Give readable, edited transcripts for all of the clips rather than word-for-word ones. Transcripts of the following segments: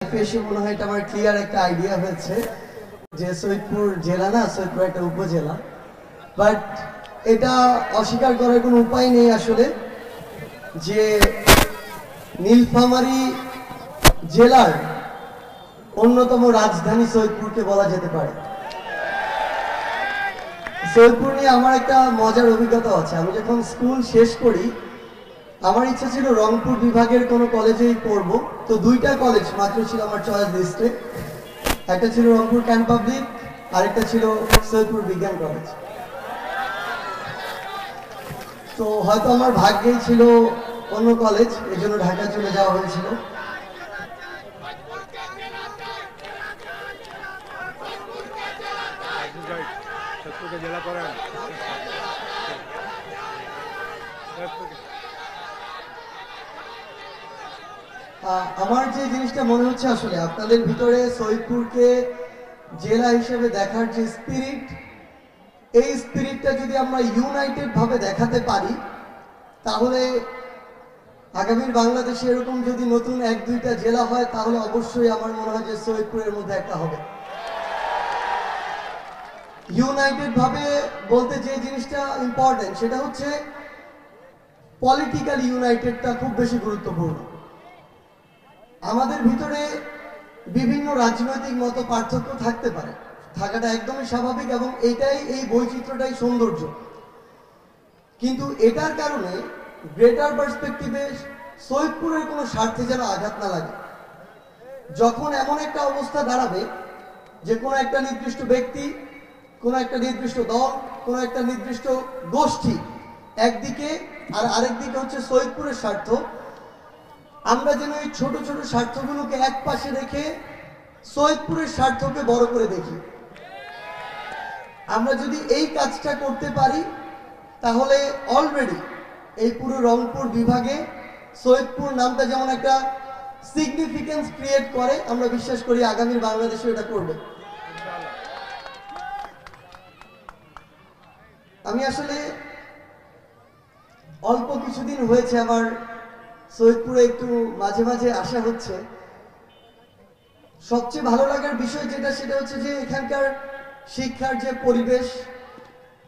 এসে মনে হয় এটা আমার ক্লিয়ার একটা আইডিয়া হয়েছে যে সৈয়দপুর জেলা না, সৈয়দপুর একটা উপজেলা। বাট এটা অস্বীকার করার কোনো উপায় নেই আসলে যে নীলফামারী জেলার অন্যতম রাজধানী সৈয়দপুরকে বলা যেতে পারে। সৈয়দপুর নিয়ে আমার একটা মজার অভিজ্ঞতা আছে। আমি যখন স্কুল শেষ করি আমার ইচ্ছা ছিল রংপুর বিভাগের কোনো কলেজেই পড়ব। তো দুইটা কলেজ মাত্র ছিল আমার চয়েস লিস্টে, একটা ছিল রংপুর ক্যান্ট পাবলিক, আরেকটা ছিল সৈয়দপুর বিজ্ঞান কলেজ। তো হয়তো আমার ভাগ্যেই ছিল অন্য কলেজ, এই জন্য ঢাকা চলে যাওয়া হয়েছিল। আমার যে জিনিসটা মনে হচ্ছে আসলে আপনাদের ভিতরে সৈয়দপুরকে জেলা হিসেবে দেখার যে স্পিরিট, এই স্পিরিটটা যদি আমরা ইউনাইটেড ভাবে দেখাতে পারি তাহলে আগামীর বাংলাদেশে এরকম যদি নতুন এক দুইটা জেলা হয় তাহলে অবশ্যই আমার মনে হয় যে সৈয়দপুরের মধ্যে একটা হবে। ইউনাইটেড ভাবে বলতে যে জিনিসটা ইম্পর্টেন্ট সেটা হচ্ছে পলিটিক্যাল ইউনাইটেডটা খুব বেশি গুরুত্বপূর্ণ। আমাদের ভিতরে বিভিন্ন রাজনৈতিক মত পার্থক্য থাকতে পারে, থাকাটা একদমই স্বাভাবিক এবং এটাই এই বৈচিত্র্যটাই সৌন্দর্য। কিন্তু এটার কারণে গ্রেটার পার্সপেক্টিভে সৈয়দপুরের কোনো স্বার্থে যেন আঘাত না লাগে। যখন এমন একটা অবস্থা দাঁড়াবে যে কোনো একটা নির্দিষ্ট ব্যক্তি, কোনো একটা নির্দিষ্ট দল, কোনো একটা নির্দিষ্ট গোষ্ঠী একদিকে আর আরেকদিকে হচ্ছে সৈয়দপুরের স্বার্থ, আমরা যেন এই ছোট ছোট স্বার্থগুলোকে এক পাশে রেখে সৈয়দপুরের স্বার্থকে বড় করে দেখি। আমরা যদি এই কাজটা করতে পারি তাহলে অলরেডি এই পুরো রংপুর বিভাগে সৈয়দপুর নামটা যেমন একটা সিগনিফিকেন্স ক্রিয়েট করে, আমরা বিশ্বাস করি আগামী বাংলাদেশে এটা করবে। আমি আসলে অল্প কিছুদিন হয়েছে আমার সৈয়দপুরে একটু মাঝে মাঝে আসা হচ্ছে। সবচেয়ে ভালো লাগার বিষয় যেটা সেটা হচ্ছে যে এখানকার শিক্ষার যে পরিবেশ,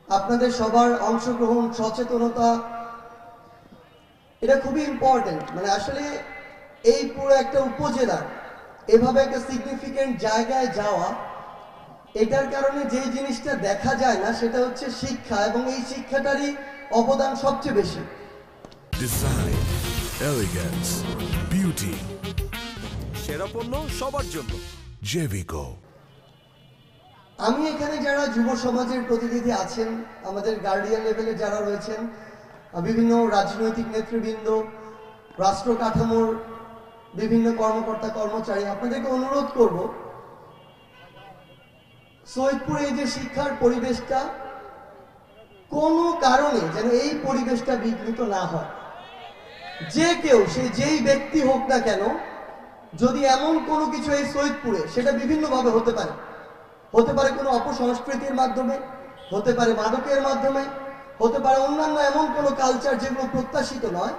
আপনাদের সবার অংশগ্রহণ, সচেতনতা, এটা খুবই ইম্পর্টেন্ট। মানে আসলে এই পুরো একটা উপজেলা এভাবে একটা সিগনিফিকেন্ট জায়গায় যাওয়া, এটার কারণে যে জিনিসটা দেখা যায় না সেটা হচ্ছে শিক্ষা, এবং এই শিক্ষাটারই অবদান সবচেয়ে বেশি। ডিজাইন, এলিগেন্স, বিউটি, সেরা পণ্য সবার জন্য জেভিকো। আমি এখানে যারা যুব সমাজের প্রতিনিধি আছেন, আমাদের গার্ডিয়ান লেভেলে যারা রয়েছেন, বিভিন্ন রাজনৈতিক নেতৃবৃন্দ, রাষ্ট্র কাঠামোর বিভিন্ন কর্মকর্তা কর্মচারী, আপনাদেরকে অনুরোধ করব সৈয়দপুরে এই যে শিক্ষার পরিবেশটা, কোনো কারণে যেন এই পরিবেশটা বিঘ্নিত না হয়। যে কেউ, সে যেই ব্যক্তি হোক না কেন, যদি এমন কোনো কিছু এই সৈয়দপুরে, সেটা বিভিন্নভাবে হতে পারে, হতে পারে কোনো অপসংস্কৃতির মাধ্যমে, হতে পারে মাদকের মাধ্যমে, হতে পারে অন্যান্য এমন কোনো কালচার যেগুলো প্রত্যাশিত নয়,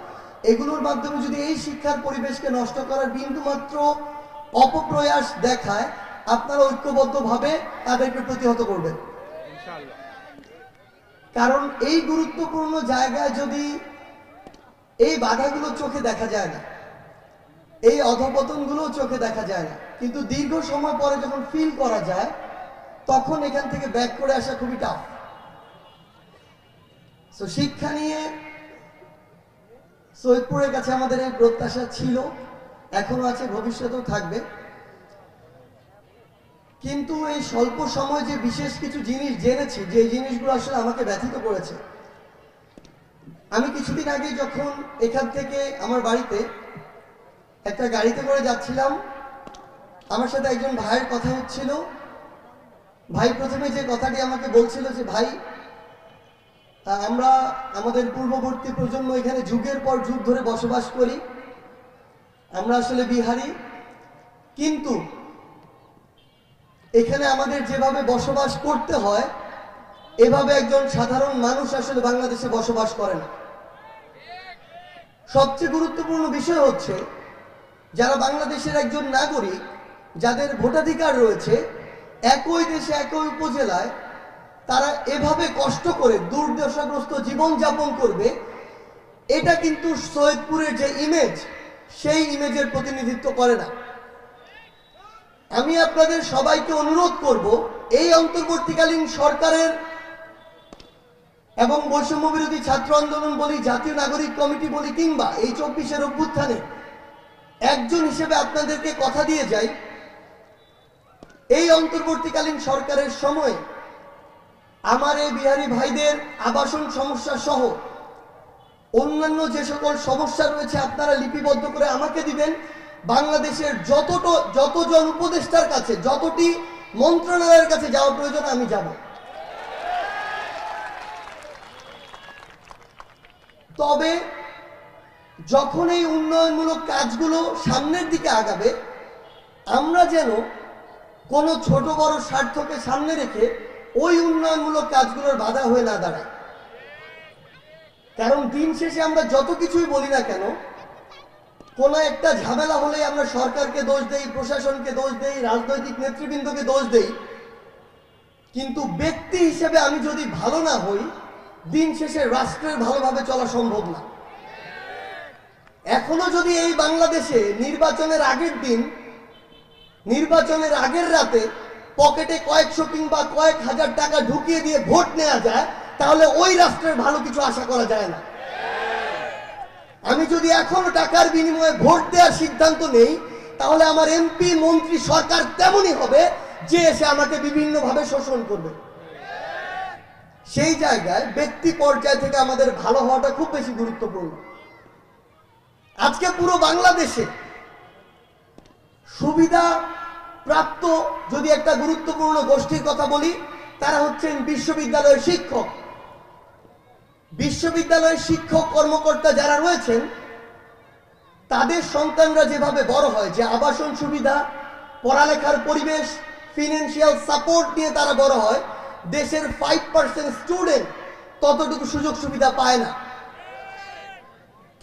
এগুলোর মাধ্যমে যদি এই শিক্ষার পরিবেশকে নষ্ট করার বিন্দুমাত্র অপপ্রয়াস দেখায়, আপনারা ঐক্যবদ্ধভাবে তাদেরকে প্রতিহত করবেন। কারণ এই গুরুত্বপূর্ণ জায়গায় যদি এই বাধাগুলো চোখে দেখা যায় না, এই অধপতনগুলো চোখে দেখা যায় না, কিন্তু দীর্ঘ সময় পরে যখন ফিল করা যায় তখন এখান থেকে ব্যাক করে আসা খুবই টাফ। তো শিক্ষা নিয়ে সৈয়দপুরের কাছে আমাদের এই প্রত্যাশা ছিল, এখনো আছে, ভবিষ্যতেও থাকবে। কিন্তু এই স্বল্প সময় যে বিশেষ কিছু জিনিস জেনেছি, যে জিনিসগুলো আসলে আমাকে ব্যথিত করেছে। আমি কিছুদিন আগে যখন এখান থেকে আমার বাড়িতে একটা গাড়িতে করে যাচ্ছিলাম, আমার সাথে একজন ভাইয়ের কথা হচ্ছিল। ভাই প্রথমে যে কথাটি আমাকে বলছিল যে, ভাই, আমরা আমাদের পূর্ববর্তী প্রজন্ম এখানে যুগের পর যুগ ধরে বসবাস করি, আমরা আসলে বিহারি, কিন্তু এখানে আমাদের যেভাবে বসবাস করতে হয় এভাবে একজন সাধারণ মানুষ আসলে বাংলাদেশে বসবাস করে না। সবচেয়ে গুরুত্বপূর্ণ বিষয় হচ্ছে যারা বাংলাদেশের একজন নাগরিক, যাদের ভোটাধিকার রয়েছে, একই দেশে একই উপজেলায় তারা এভাবে কষ্ট করে দুর্দশাগ্রস্ত জীবনযাপন করবে, এটা কিন্তু সৈয়দপুরের যে ইমেজ, সেই ইমেজের প্রতিনিধিত্ব করে না। আমি আপনাদের সবাইকে অনুরোধ করব, এই অন্তর্বর্তীকালীন সরকারের এবং বৈষম্য বিরোধী ছাত্র আন্দোলন বলি, জাতীয় নাগরিক কমিটি বলি, কিংবা এই 24-এর অভ্যুত্থানে একজন হিসেবে আপনাদেরকে কথা দিয়ে যাই, এই অন্তর্বর্তীকালীন সরকারের সময় আমার এই বিহারি ভাইদের আবাসন সমস্যা সহ অন্যান্য যে সকল সমস্যা রয়েছে আপনারা লিপিবদ্ধ করে আমাকে দিবেন। বাংলাদেশের যতজন উপদেষ্টার কাছে, যতটি মন্ত্রণালয়ের কাছে যাওয়া প্রয়োজন আমি যাব। তবে যখন এই উন্নয়নমূলক কাজগুলো সামনের দিকে আগাবে, আমরা যেন কোনো ছোট বড় স্বার্থকে সামনে রেখে ওই উন্নয়নমূলক কাজগুলোর বাধা হয়ে না দাঁড়ায়। কারণ দিন শেষে আমরা যত কিছুই বলি না কেন, কোনো একটা ঝামেলা হলে আমরা সরকারকে দোষ দেই, প্রশাসনকে দোষ দেই, রাজনৈতিক নেতৃবৃন্দকে দোষ দেই, কিন্তু ব্যক্তি হিসেবে আমি যদি ভালো না হই, দিন শেষে রাষ্ট্রের ভালোভাবে চলা সম্ভব না। এখনো যদি এই বাংলাদেশে নির্বাচনের আগের দিন, নির্বাচনের আগের রাতে পকেটে কয়েকশো কিংবা কয়েক হাজার টাকা ঢুকিয়ে দিয়ে ভোট নেওয়া যায়, তাহলে ওই রাষ্ট্রের ভালো কিছু আশা করা যায় না। আমি যদি এখনো টাকার বিনিময়ে ভোট দেওয়ার সিদ্ধান্ত নেই, তাহলে আমার এমপি, মন্ত্রী, সরকার তেমনই হবে যে এসে আমাকে বিভিন্নভাবে শোষণ করবে। সেই জায়গায় ব্যক্তি পর্যায় থেকে আমাদের ভালো হওয়াটা খুব বেশি গুরুত্বপূর্ণ। আজকে পুরো বাংলাদেশে সুবিধা প্রাপ্ত যদি একটা গুরুত্বপূর্ণ গোষ্ঠীর কথা বলি, তারা হচ্ছেন বিশ্ববিদ্যালয়ের শিক্ষক। বিশ্ববিদ্যালয়ের শিক্ষক কর্মকর্তা যারা রয়েছেন, তাদের সন্তানরা যেভাবে বড় হয়, যে আবাসন সুবিধা, পড়ালেখার পরিবেশ, ফিনান্সিয়াল সাপোর্ট নিয়ে তারা বড় হয়, দেশের 5% স্টুডেন্ট ততটুকু সুযোগ সুবিধা পায় না।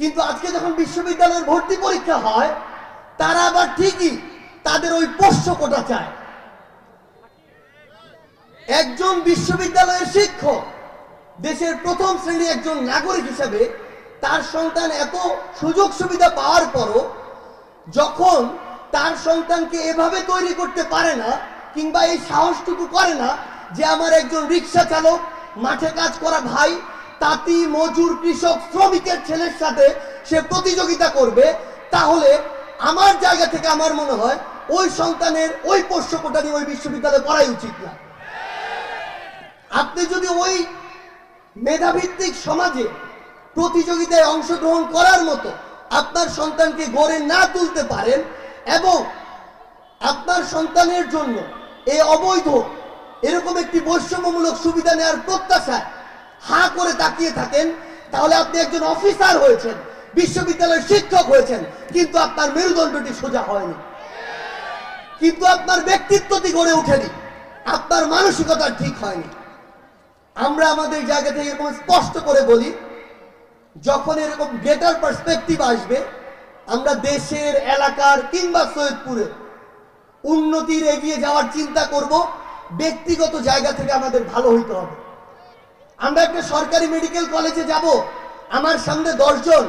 কিন্তু আজকে যখন বিশ্ববিদ্যালয়ের ভর্তি পরীক্ষা হয়, তারা আবার ঠিকই তাদের ওই পোষ্য কোটা চায়। একজন বিশ্ববিদ্যালয়ের শিক্ষক, দেশের প্রথম শ্রেণীর একজন নাগরিক হিসেবে তার সন্তান এত সুযোগ সুবিধা পাওয়ার পরও যখন তার সন্তানকে এভাবে তৈরি করতে পারে না, কিংবা এই সাহসটুকু করে না যে আমার একজন রিক্সা চালক, মাঠে কাজ করা ভাই, তাঁতি, মজুর, কৃষক, শ্রমিকের ছেলের সাথে সে প্রতিযোগিতা করবে, তাহলে আমার জায়গা থেকে আমার মনে হয় ওই সন্তানের ওই পোষ্য কোটা নিয়ে ওই বিশ্ববিদ্যালয়ে পড়াই উচিত না। আপনি যদি ওই মেধাভিত্তিক সমাজে প্রতিযোগিতায় অংশগ্রহণ করার মতো আপনার সন্তানকে গড়ে না তুলতে পারেন, এবং আপনার সন্তানের জন্য এই অবৈধ এরকম একটি বৈষম্যমূলক সুবিধা নেওয়ার প্রত্যাশায় হা করে তাকিয়ে থাকেন, তাহলে আপনি একজন অফিসার হয়েছেন, বিশ্ববিদ্যালয়ের শিক্ষক হয়েছেন, কিন্তু আপনার মেরুদণ্ডটি সোজা হয়নি, কিন্তু আপনার ব্যক্তিত্বটি গড়ে ওঠেনি, আপনার মানসিকতা ঠিক হয়নি। আমরা আমাদের জায়গা থেকে এরকম স্পষ্ট করে বলি, যখন এরকম গ্রেটার পার্সপেক্টিভ আসবে, আমরা দেশের, এলাকার কিংবা সৈয়দপুরে উন্নতির এগিয়ে যাওয়ার চিন্তা করব, ব্যক্তিগত জায়গা থেকে আমাদের ভালো হইতে হবে। আমরা একটা সরকারি মেডিকেল কলেজে যাব, আমার সামনে 10 জন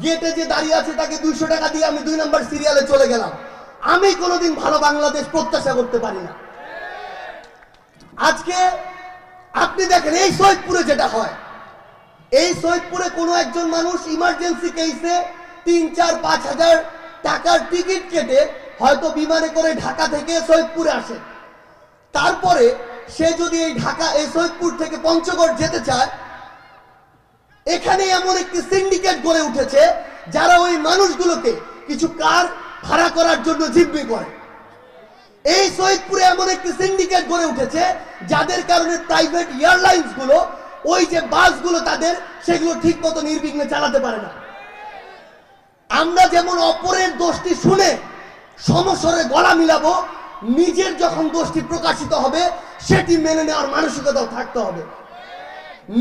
গেটে যে দাঁড়িয়ে আছে তাকে 200 টাকা দিয়ে আমি 2 নম্বর সিরিয়ালে চলে গেলাম, আমি কোনোদিন ভালো বাংলাদেশ প্রত্যাশা করতে পারি না। আজকে আপনি দেখেন এই সৈয়দপুরে যেটা হয়, এই সৈয়দপুরে কোনো একজন মানুষ ইমার্জেন্সি কেসে 3, 4, 5 হাজার টাকার টিকিট কেটে হয়তো বিমানে করে ঢাকা থেকে সৈয়দপুরে আসে, তারপরে সে যদি এই সৈয়দপুর থেকে পঞ্চগড় যেতে চায়, এখানে এমন একটি সিন্ডিকেট গড়ে উঠেছে যারা ওই মানুষগুলোকে কিছু কার ভাড়া করার জন্য জিম্মি করে। এই সৈয়দপুরে এমন একটি সিন্ডিকেট গড়ে উঠেছে যাদের কারণে প্রাইভেট এয়ারলাইন্স গুলো ওই যে বাসগুলো তাদের, সেগুলো ঠিক মতো নির্বিঘ্নে চালাতে পারে না। আমরা যেমন অপরের দোষটি শুনে সমস্বরে গলা মিলাবো, নিজের যখন দোষটি প্রকাশিত হবে সেটি মেনে নেওয়ার মানসিকতাও থাকতে হবে।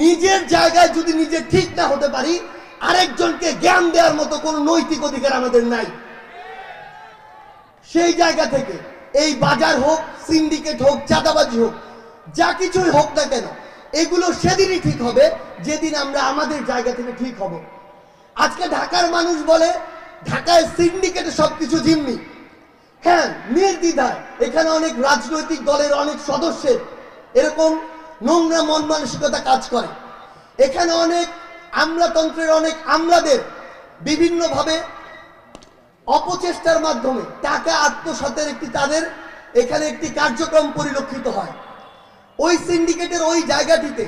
নিজের জায়গায় যদি নিজে ঠিক না হতে পারি, আরেকজনকে জ্ঞান দেওয়ার মতো কোনো নৈতিক অধিকার আমাদের নাই। সেই জায়গা থেকে এই বাজার হোক, সিন্ডিকেট হোক, চাঁদাবাজি হোক, যা কিছুই হোক না কেন, এগুলো সেদিনই ঠিক হবে যেদিন আমরা আমাদের জায়গা থেকে ঠিক হব। আজকে ঢাকার মানুষ বলে ঢাকায় সিন্ডিকেটে সবকিছু জিম্মি। হ্যাঁ, নির্দ্বিধায় এখানে অনেক রাজনৈতিক দলের অনেক সদস্যের এরকম নোংরা মন মানসিকতা কাজ করে। এখানে অনেক আমলাতন্ত্রের অনেক আমলাদের বিভিন্নভাবে অপচেষ্টার মাধ্যমে টাকা আত্মসাতের তাদের এখানে একটি কার্যক্রম পরিলক্ষিত হয়। ওই সিন্ডিকেটের ওই জায়গাটিতে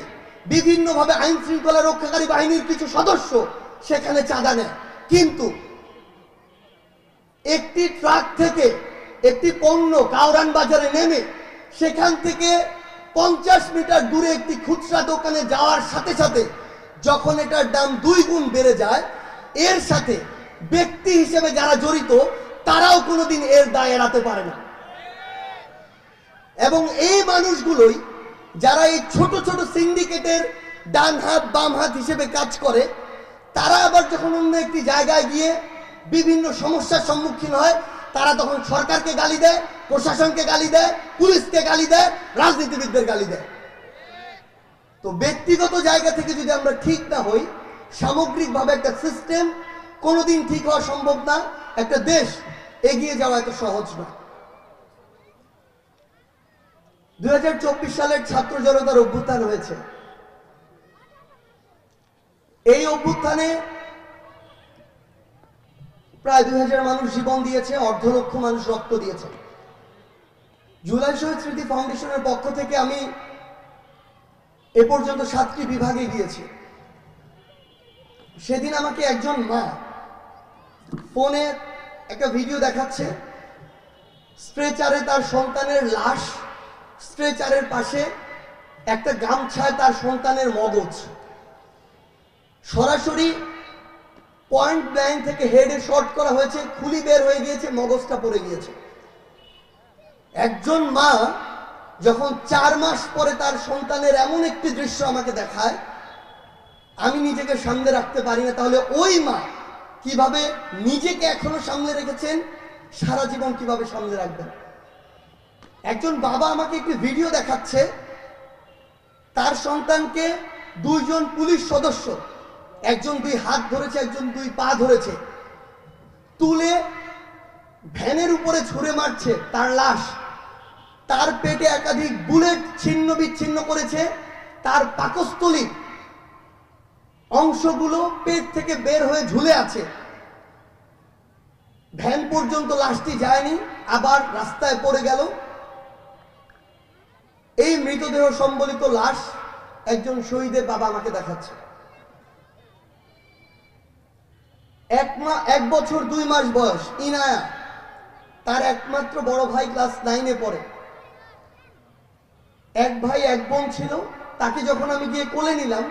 বিভিন্নভাবে আইন শৃঙ্খলা রক্ষাকারী বাহিনীর কিছু সদস্য সেখানে চাঁদা নেয়, কিন্তু একটি ট্রাক থেকে একটি পণ্য কাউরান বাজারে নেমে সেখান থেকে 50 মিটার দূরে একটি খুচরা দোকানে যাওয়ার সাথে সাথে যখন এটার দাম 2 গুণ বেড়ে যায়, এর সাথে ব্যক্তি হিসেবে যারা জড়িত তারাও কোনোদিন এর দায় এড়াতে পারে না। এবং এই মানুষগুলোই যারা এই ছোট ছোট সিন্ডিকেটের ডান হাত বাম হাত হিসেবে কাজ করে, তারা আবার যখন অন্য একটি জায়গায় গিয়ে বিভিন্ন সমস্যার সম্মুখীন হয়, তারা তখন সরকারকে গালি দেয়, প্রশাসনকে গালি দেয়, পুলিশকে গালি দেয়, রাজনীতিবিদদের গালি দেয়। তো ব্যক্তিগত জায়গা থেকে যদি আমরা ঠিক না হই, সামগ্রিকভাবে একটা সিস্টেম কোনোদিন ঠিক হওয়া সম্ভব না। একটা দেশ এগিয়ে যাওয়া এত সহজ না। 2024 সালের ছাত্র জনতার অভ্যুত্থান হয়েছে। এই অভ্যুত্থানে প্রায় 2000 মানুষ জীবন দিয়েছে, 1.5 লক্ষ মানুষ রক্ত দিয়েছে। জুলাই শহীদ স্মৃতি ফাউন্ডেশনের পক্ষ থেকে আমি এ পর্যন্ত 7টি বিভাগে গিয়েছি। সেদিন আমাকে একজন মা ফোনে একটা ভিডিও দেখাচ্ছে, স্ট্রেচারে তার সন্তানের লাশ, স্ট্রেচারের পাশে একটা গামছায় তার সন্তানের মগজ, সরাসরি পয়েন্ট ব্ল্যাঙ্ক থেকে হেডে শট করা হয়েছে, খুলি বের হয়ে গিয়েছে, মগজটা পড়ে গিয়েছে। একজন মা যখন 4 মাস পরে তার সন্তানের এমন একটি দৃশ্য আমাকে দেখায়, আমি নিজেকে সামনে রাখতে পারি না। তাহলে ওই মা কিভাবে নিজেকে এখনো সামনে রেখেছেন, সারা জীবন কিভাবে সামনে রাখবেন? একজন বাবা আমাকে একটি ভিডিও দেখাচ্ছে, তার সন্তানকে 2 জন পুলিশ সদস্য, একজন 2 হাত ধরেছে, একজন 2 পা ধরেছে, তুলে ভ্যানের উপরে ছুঁড়ে মারছে তার লাশ। তার পেটে একাধিক বুলেট ছিন্ন বিচ্ছিন্ন করেছে, তার পাকস্থলী অংশগুলো পেট থেকে বের হয়ে ঝুলে আছে। ভ্যান পর্যন্ত লাশটি যায়নি, আবার রাস্তায় পড়ে গেল। এই মৃতদেহ সম্বলিত লাশ একজন শহীদের বাবা আমাকে দেখাচ্ছে। 1 বছর 2 মাস বয়স ইনায়া, তার একমাত্র বড় ভাই ক্লাস 9-এ পড়ে। 1 ভাই 1 বোন ছিল। তাকে যখন আমি গিয়ে কোলে নিলাম,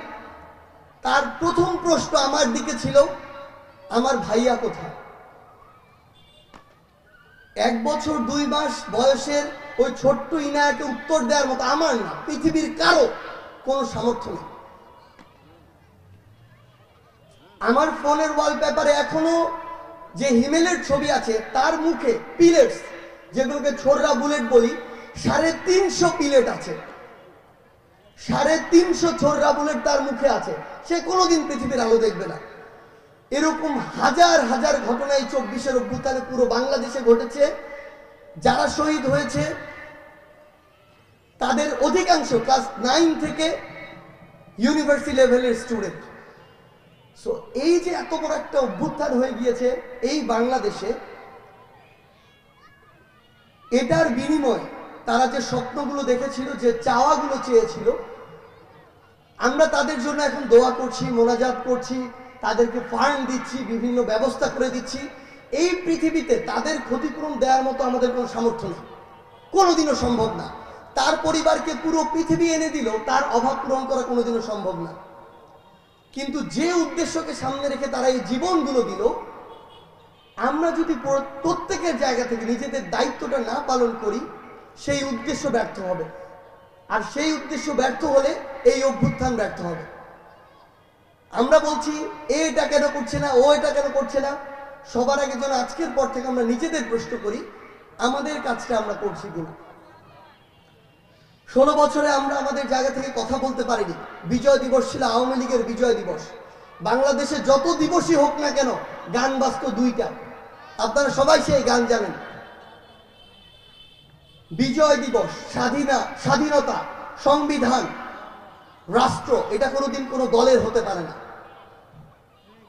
তার প্রথম প্রশ্ন আমার দিকে ছিল, আমার ভাইয়া কোথায়? 1 বছর 2 মাস বয়সের ওই ছোট্ট ইনায়াকে উত্তর দেওয়ার মতো আমার না, পৃথিবীর কারো কোনো সামর্থ্য নেই। আমার ফোনের ওয়ালপেপারে এখনো যে হিমেলের ছবি আছে, তার মুখে পিলেটস, যেগুলোকে ছোড়রা বুলেট বলি, 350 পিলেট আছে। 350 ছোড়রা বুলেট তার মুখে আছে। সে কোনোদিন পৃথিবীর আলো দেখবে না। এরকম হাজার হাজার ঘটনা এই 24-এর অভ্যুত্থানে পুরো বাংলাদেশে ঘটেছে। যারা শহীদ হয়েছে তাদের অধিকাংশ ক্লাস 9 থেকে ইউনিভার্সিটি লেভেলের স্টুডেন্ট। সো এই যে এত বড় একটা অভ্যুত্থান হয়ে গিয়েছে এই বাংলাদেশে, এটার বিনিময়ে তারা যে স্বপ্নগুলো দেখেছিল, যে চাওয়াগুলো চেয়েছিল, আমরা তাদের জন্য এখন দোয়া করছি, মোনাজাত করছি, তাদেরকে ফান্ড দিচ্ছি, বিভিন্ন ব্যবস্থা করে দিচ্ছি। এই পৃথিবীতে তাদের ক্ষতিপূরণ দেওয়ার মতো আমাদের কোনো সামর্থ্য নেই, কোনোদিনও সম্ভব না। তার পরিবারকে পুরো পৃথিবী এনে দিল, তার অভাব পূরণ করা কোনোদিনও সম্ভব না। কিন্তু যে উদ্দেশ্যকে সামনে রেখে তারা এই জীবনগুলো দিল, আমরা যদি প্রত্যেকের জায়গা থেকে নিজেদের দায়িত্বটা না পালন করি, সেই উদ্দেশ্য ব্যর্থ হবে। আর সেই উদ্দেশ্য ব্যর্থ হলে এই অভ্যুত্থান ব্যর্থ হবে। আমরা বলছি এটা কেন করছে না, ও এটা কেন করছে না। সবার আগে যেন আজকের পর থেকে আমরা নিজেদের প্রশ্ন করি, আমাদের কাজটা আমরা করছি কিনা। 16 বছরে আমরা আমাদের জায়গা থেকে কথা বলতে পারিনি। বিজয় দিবস ছিল আওয়ামী লীগের বিজয় দিবস। বাংলাদেশে যত দিবসই হোক না কেন গান বাজত দুইটা, আপনারা সবাই সেই গান জানেন। বিজয় দিবস, স্বাধীনতা, সংবিধান, রাষ্ট্র, এটা কোনোদিন কোনো দলের হতে পারে না,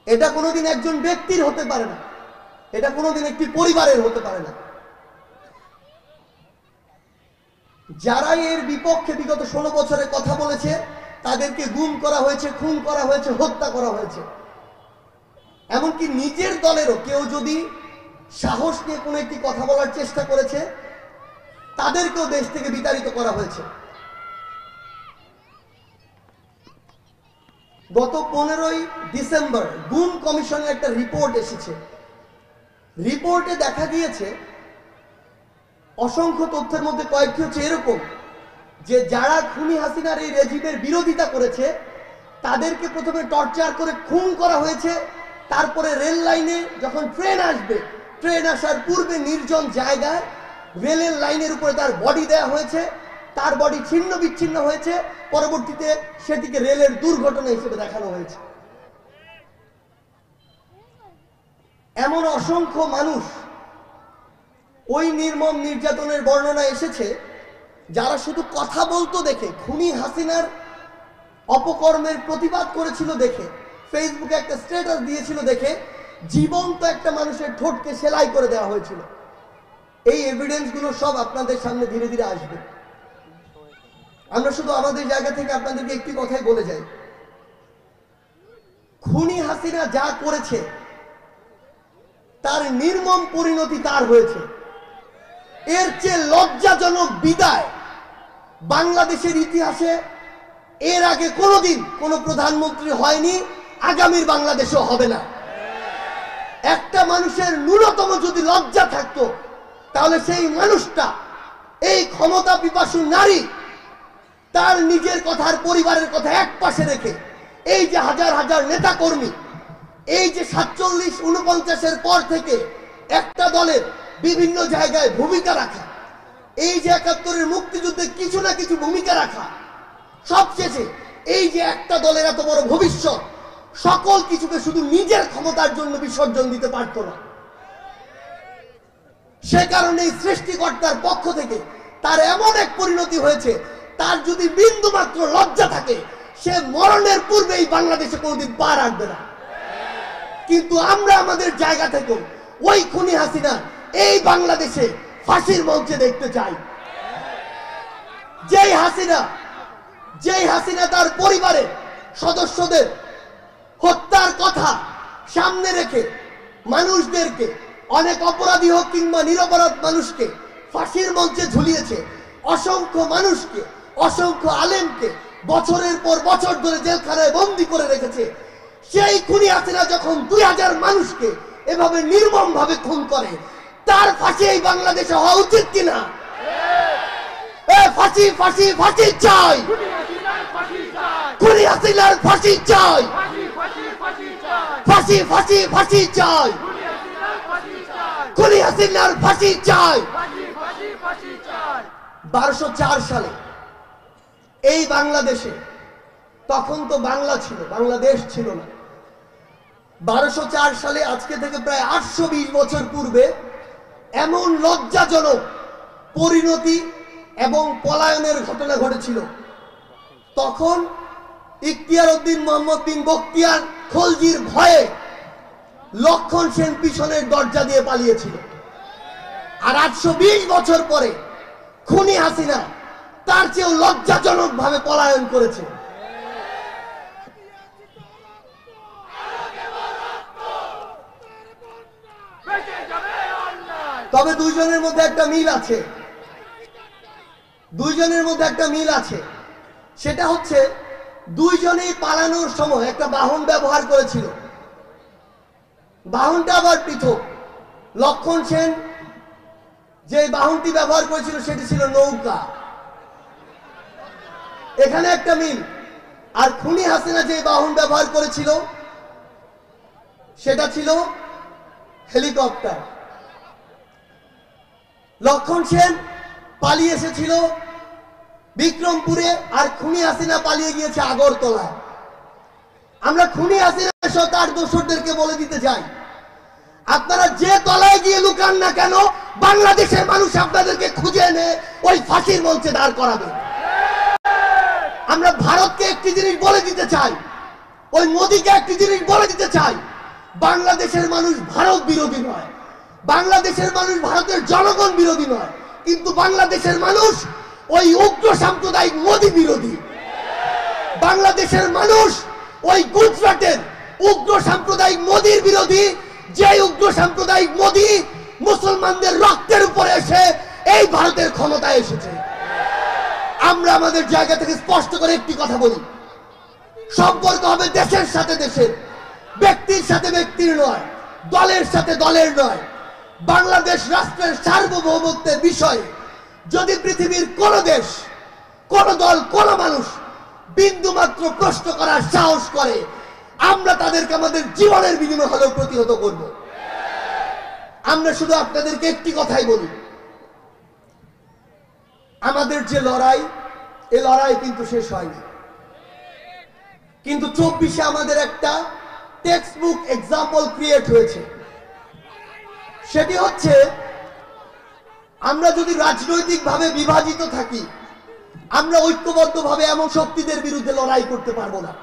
এটা কোনোদিন একজন ব্যক্তির হতে পারে না, এটা কোনোদিন একটি পরিবারের হতে পারে না। যারা এর বিপক্ষে বিগত 16 বছরে কথা বলেছে তাদেরকে গুম করা হয়েছে, খুন করা হয়েছে, হত্যা করা হয়েছে। এমনকি নিজের দলেরও কেউ যদি সাহস নিয়ে কোনো একটি কথা বলার চেষ্টা করেছে তাদেরকেও দেশ থেকে বিতাড়িত করা হয়েছে। গত 15ই ডিসেম্বর গুম কমিশনের একটা রিপোর্ট এসেছে। রিপোর্টে দেখা গিয়েছে অসংখ্য তথ্যের মধ্যে কয়েকটি হচ্ছে এরকম যে যারা খুনি হাসিনার এই রেজিমের বিরোধিতা করেছে তাদেরকে প্রথমে টর্চার করে খুন করা হয়েছে। তারপরে রেল লাইনে যখন ট্রেন আসবে, ট্রেন আসার পূর্বে নির্জন জায়গায় রেলের লাইনের উপরে তার বডি দেওয়া হয়েছে, তার বডি ছিন্ন বিচ্ছিন্ন হয়েছে, পরবর্তীতে সেটিকে রেলের দুর্ঘটনা হিসেবে দেখানো হয়েছে। এমন অসংখ্য মানুষ ওই নির্মম নির্যাতনের বর্ণনা এসেছে যারা শুধু কথা বলতো দেখে, খুনি হাসিনার অপকর্মের প্রতিবাদ করেছিল দেখে, ফেসবুকে একটা স্ট্যাটাস দিয়েছিল দেখে জীবন্ত একটা মানুষের ঠোঁটকে সেলাই করে দেওয়া হয়েছিল। এই এভিডেন্সগুলো সব আপনাদের সামনে ধীরে ধীরে আসবে। আমরা শুধু আমাদের জায়গা থেকে আপনাদেরকে একটি কথাই বলে যাই, খুনি হাসিনা যা করেছে তার নির্মম পরিণতি তার হয়েছে। এর চেয়ে লজ্জাজনক বিদায় বাংলাদেশের ইতিহাসে এর আগে কোনোদিন কোনো প্রধানমন্ত্রী হয়নি, আগামীর বাংলাদেশেও হবে না। একটা মানুষের ন্যূনতম যদি লজ্জা থাকতো তাহলে সেই মানুষটা, এই ক্ষমতা পিপাসু নারী, তার নিজের কথার পরিবারের কথা এক পাশে রেখে এই যে হাজার হাজার নেতা কর্মী, এই যে 47-49-এর পর থেকে একটা দলের বিভিন্ন জায়গায় ভূমিকা রাখা, এই যে 71-এর মুক্তিযুদ্ধে কিছু না কিছু ভূমিকা রাখা, সবশেষে এই যে একটা দলের এত বড় ভবিষ্যৎ, সকল কিছুকে শুধু নিজের ক্ষমতার জন্য বিসর্জন দিতে পারত না। সে কারণে সৃষ্টিকর্তার পক্ষ থেকে তার এমন এক পরিণতি হয়েছে, তার যদি বিন্দু মাত্র লজ্জা থাকে সে মরণের পূর্বেই বাংলাদেশে কোনোদিন পা রাখবে না। কিন্তু আমরা আমাদের জায়গা থেকে ওই খুনি হাসিনা এই বাংলাদেশে ফাঁসির মঞ্চে দেখতে চাই। যেই হাসিনা তার পরিবারের সদস্যদের হত্যার কথা সামনে রেখে মানুষদেরকে, অনেক অপরাধী হোক কিংবা নিরপরাধ মানুষকে ফাঁসির মঞ্চে ঝুলিয়েছে, অসংখ্য মানুষকে, অসংখ্য আলেমকে বছরের পর বছর ধরে জেলখানায় বন্দী করে রেখেছে, সেই খুনি হাসিনা যখন 2000 মানুষকে এভাবে নির্মম ভাবে খুন করে, তার ফাঁসি এই বাংলাদেশে হওয়া উচিত কিনা? ফাঁসি ফাঁসি ফাঁসি চাই, খুনি হাসিনার ফাঁসি চাই, ফাঁসি ফাঁসি ফাঁসি চাই, খুনি হাসিনার ফাঁসি চাই। 1204 সালে এই বাংলাদেশে, তখন তো বাংলা ছিল, বাংলাদেশ ছিল না, 1204 সালে আজকে থেকে প্রায় 820 বছর পূর্বে এমন লজ্জাজনক পরিণতি এবং পলায়নের ঘটনা ঘটেছিল। তখন ইখতিয়ার উদ্দিন মোহাম্মদ বিন বখতিয়ার খলজির ভয়ে লক্ষণ সেন পিছনের দরজা দিয়ে পালিয়েছিল। আর 820 বছর পরে খুনি হাসিনা তার চেয়েও লজ্জাজনক ভাবে পলায়ন করেছে। তবে দুইজনের মধ্যে একটা মিল আছে, দুইজনের মধ্যে একটা মিল আছে। সেটা হচ্ছে দুইজনেই পালানোর সময় একটা বাহন ব্যবহার করেছিল, বাহনটা আবার পৃথক। লক্ষণ সেন যে বাহনটি ব্যবহার করেছিল সেটি ছিল নৌকা, এখানে একটা মিল। আর খুনি হাসিনা যে বাহন ব্যবহার করেছিল সেটা ছিল হেলিকপ্টার। লক্ষণ সেন পালিয়ে এসেছিল বিক্রমপুরে, আর খুনি হাসিনা পালিয়ে গিয়েছে আগরতলায়। আমরা খুনি হাসিনা সহ তার দোসরদেরকে বলে দিতে চাই, আপনারা যে তলায় গিয়ে লুকান না কেন, বাংলাদেশের মানুষ আপনাদেরকে খুঁজে এনে ওই ফাঁসির মঞ্চে দাঁড় করাবে। আমরা ভারতকে একটি জিনিস বলে দিতে চাই, ওই মোদীকে একটি জিনিস বলে দিতে চাই, বাংলাদেশের মানুষ ভারত বিরোধী নয়, বাংলাদেশের মানুষ ভারতের জনগণ বিরোধী নয়, কিন্তু বাংলাদেশের মানুষ ওই উগ্র সাম্প্রদায়িক মোদী বিরোধী। বাংলাদেশের মানুষ ওই গুজরাটের উগ্র সাম্প্রদায়িক মোদীর বিরোধী, যে উগ্র সাম্প্রদায়িক মোদী মুসলমানদের রক্তের উপরে এসে এই ভারতের ক্ষমতায় এসেছে। আমরা আমাদের জায়গা থেকে স্পষ্ট করে একটি কথা বলি, সম্পর্ক হবে দেশের সাথে দেশের, ব্যক্তির সাথে ব্যক্তির নয়, দলের সাথে দলের নয়। বাংলাদেশ রাষ্ট্রের সার্বভৌমত্বের বিষয়ে যদি পৃথিবীর কোন দেশ, কোন দল, কোন মানুষ বিন্দু মাত্র প্রশ্ন করার সাহস করে, আমরা তাদেরকে আমাদের জীবনের বিনিময়ে হলেও প্রতিহত করব। আমরা শুধু আপনাদেরকে একটি কথাই বলি, আমাদের যে লড়াই, এই লড়াই কিন্তু শেষ হয়নি, কিন্তু 24-এ আমাদের একটা টেক্সট বুক এক্সাম্পল ক্রিয়েট হয়েছে। সেটি হচ্ছে, আমরা যদি রাজনৈতিকভাবে বিভাজিত থাকি, আমরা ঐক্যবদ্ধভাবে এমন শক্তিদের বিরুদ্ধে লড়াই করতে পারবো না।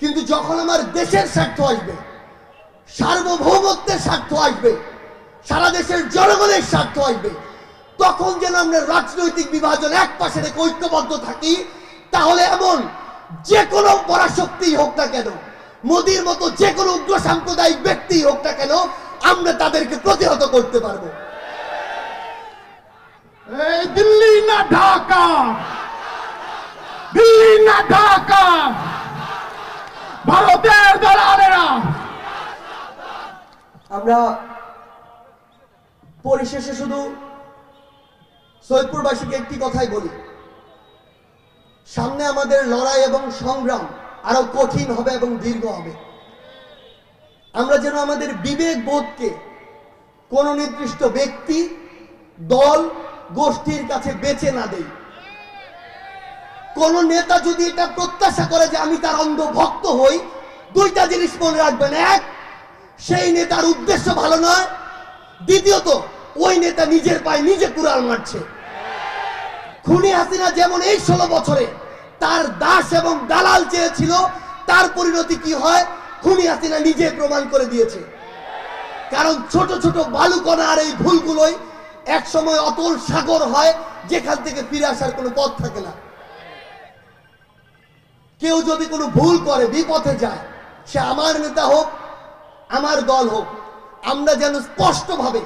কিন্তু যখন আমার দেশের স্বার্থ আসবে, সার্বভৌমত্বের স্বার্থ আসবে, সারা দেশের জনগণের স্বার্থ আসবে, তখন যেন আমরা রাজনৈতিক বিভাজন এক পাশে রেখে ঐক্যবদ্ধ থাকি। তাহলে এমন যে কোনো পরাশক্তি হোক না কেন, মোদীর মতো যে কোনো উগ্র সাম্প্রদায়িক ব্যক্তি হোক না কেন, আমরা তাদেরকে প্রতিহত করতে পারবো। এই দিল্লি না ঢাকা, দিল্লি না ঢাকা, ভারতের দালালেরা। আমরা পরিশেষে শুধু সৈয়দপুরবাসীকে একটি কথাই বলি, সামনে আমাদের লড়াই এবং সংগ্রাম আরো কঠিন হবে এবং দীর্ঘ হবে। আমরা যেন আমাদের বিবেক বোধকে কোন নির্দিষ্ট ব্যক্তি, দল, গোষ্ঠীর কাছে বেচে না দেই। কোন নেতা যদি এটা প্রত্যাশা করে যে আমি তার অন্ধ ভক্ত হই, দুইটা জিনিস মনে রাখবেন, এক, সেই নেতার উদ্দেশ্য ভালো নয়, দ্বিতীয়ত ওই নেতা নিজের পায়ে নিজে কুড়াল মারছে। খুনি হাসিনা যেমন এই 16 বছরে তার দাস এবং দালাল চেয়েছিল, তার পরিণতি কি হয় খুনি হাসিনা নিজে প্রমাণ করে দিয়েছে। কারণ ছোট ছোট বালুকণা আর এই ভুলগুলোই এক সময় অতল সাগর হয়, যেখান থেকে ফিরে আসার কোনো পথ থাকে না। কেউ যদি কোনো ভুল করে, বিপথে যায়, সে আমার নেতা হোক, আমার দল হোক, আমরা যেন স্পষ্টভাবে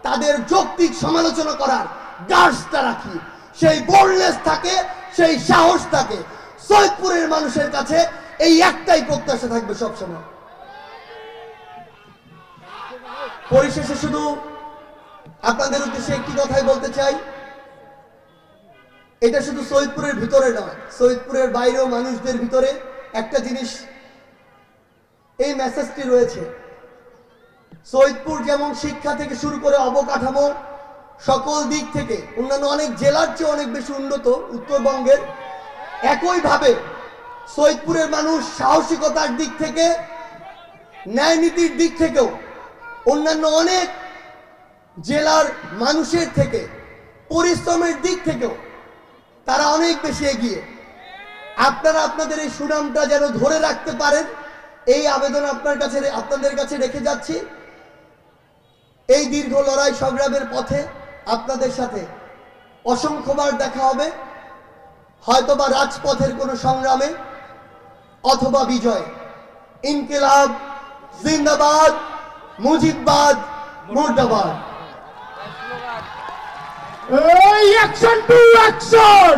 তাদের যৌক্তিক সমালোচনা করার গার্ডসটা রাখি, সেই বোল্ডনেস থাকে, সেই সাহস থাকে। সৈয়দপুরের মানুষের কাছে এই একটাই প্রত্যাশা থাকবে সবসময়। পরিশেষে শুধু আপনাদের উদ্দেশ্যে একটি কথাই বলতে চাই, এটা শুধু সৈয়দপুরের ভিতরে নয়, সৈয়দপুরের বাইরেও মানুষদের ভিতরে একটা জিনিস, এই মেসেজটি রয়েছে। সৈয়দপুর যেমন শিক্ষা থেকে শুরু করে অবকাঠামো সকল দিক থেকে অন্যান্য অনেক জেলার চেয়ে অনেক বেশি উন্নত উত্তরবঙ্গের, একইভাবে সৈয়দপুরের মানুষ সাহসিকতার দিক থেকে, ন্যায় নীতির দিক থেকেও অন্যান্য অনেক জেলার মানুষের থেকে, পরিশ্রমের দিক থেকেও তারা অনেক বেশি এগিয়ে। আপনারা আপনাদের এই সুনামটা যেন ধরে রাখতে পারেন, এই আবেদন আপনাদের কাছে রেখে যাচ্ছি। এই দীর্ঘ লড়াই সংগ্রামের পথে আপনাদের সাথে অসংখ্যবার দেখা হবে, হয়তোবা রাজপথের কোনো সংগ্রামে অথবা বিজয়। ইনকিলাব জিন্দাবাদ, মুজিববাদ মুর্দাবাদ। এই অ্যাকশন টু অ্যাকশন।